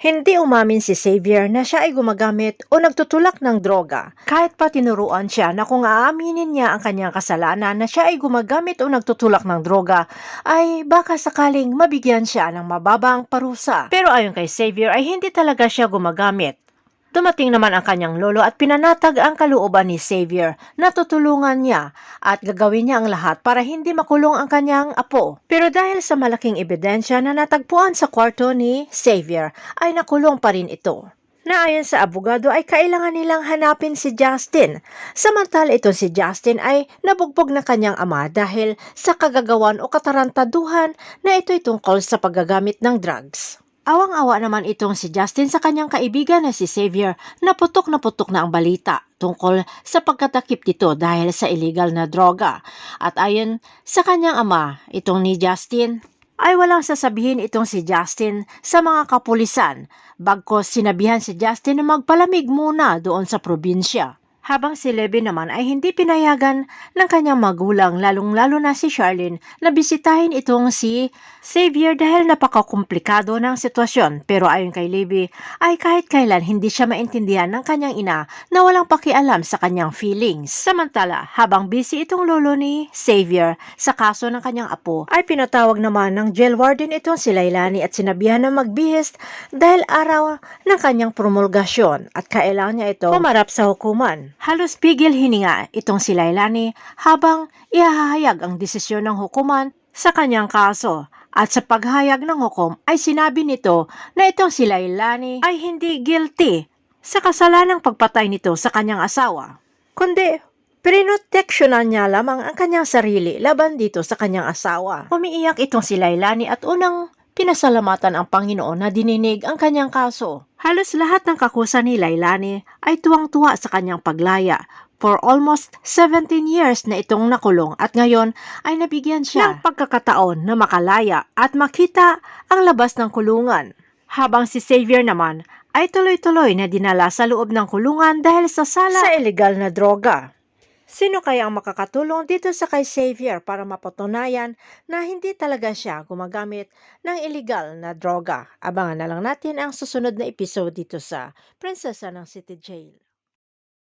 Hindi umamin si Xavier na siya ay gumagamit o nagtutulak ng droga. Kahit pa tinuruan siya na kung aaminin niya ang kanyang kasalanan na siya ay gumagamit o nagtutulak ng droga, ay baka sakaling mabigyan siya ng mababang parusa. Pero ayon kay Xavier ay hindi talaga siya gumagamit. Dumating naman ang kanyang lolo at pinanatag ang kalooban ni Xavier na tutulungan niya at gagawin niya ang lahat para hindi makulong ang kanyang apo. Pero dahil sa malaking ebidensya na natagpuan sa kwarto ni Xavier, ay nakulong pa rin ito. Na ayon sa abogado ay kailangan nilang hanapin si Justin. Samantala ito si Justin ay nabugbog ng kanyang ama dahil sa kagagawan o katarantaduhan na ito'y tungkol sa paggagamit ng drugs. Awang-awa naman itong si Justin sa kanyang kaibigan na si Xavier na putok na ang balita tungkol sa pagkatakip nito dahil sa illegal na droga. At ayon sa kanyang ama, itong ni Justin, ay walang sasabihin itong si Justin sa mga kapulisan, bagkos sinabihan si Justin na magpalamig muna doon sa probinsya. Habang si Levi naman ay hindi pinayagan ng kanyang magulang, lalong-lalo na si Charlene, na bisitahin itong si Xavier dahil napakakomplikado ng sitwasyon. Pero ayon kay Levi ay kahit kailan hindi siya maintindihan ng kanyang ina na walang pakialam sa kanyang feelings. Samantala, habang busy itong lolo ni Xavier sa kaso ng kanyang apo, ay pinatawag naman ng jail warden itong si Lailani at sinabihan na magbihis dahil araw ng kanyang promulgasyon at kailangan niya ito pumarap sa hukuman. Halos pigil hininga itong si Lailani habang ihahayag ang desisyon ng hukuman sa kanyang kaso. At sa paghayag ng hukom ay sinabi nito na itong si Lailani ay hindi guilty sa kasalanang pagpatay nito sa kanyang asawa, kundi prinoteksyonan niya lamang ang kanyang sarili laban dito sa kanyang asawa. Umiiyak itong si Lailani at unang pinasalamatan ang Panginoon na dininig ang kanyang kaso. Halos lahat ng kakusa ni Lailani ay tuwang-tuwa sa kanyang paglaya. For almost 17 years na itong nakulong at ngayon ay nabigyan siya ng pagkakataon na makalaya at makita ang labas ng kulungan. Habang si Xavier naman ay tuloy-tuloy na dinala sa loob ng kulungan dahil sa sala sa illegal na droga. Sino kaya ang makakatulong dito sa kay Xavier para mapatunayan na hindi talaga siya gumagamit ng illegal na droga? Abangan na lang natin ang susunod na episode dito sa Prinsesa ng City Jail.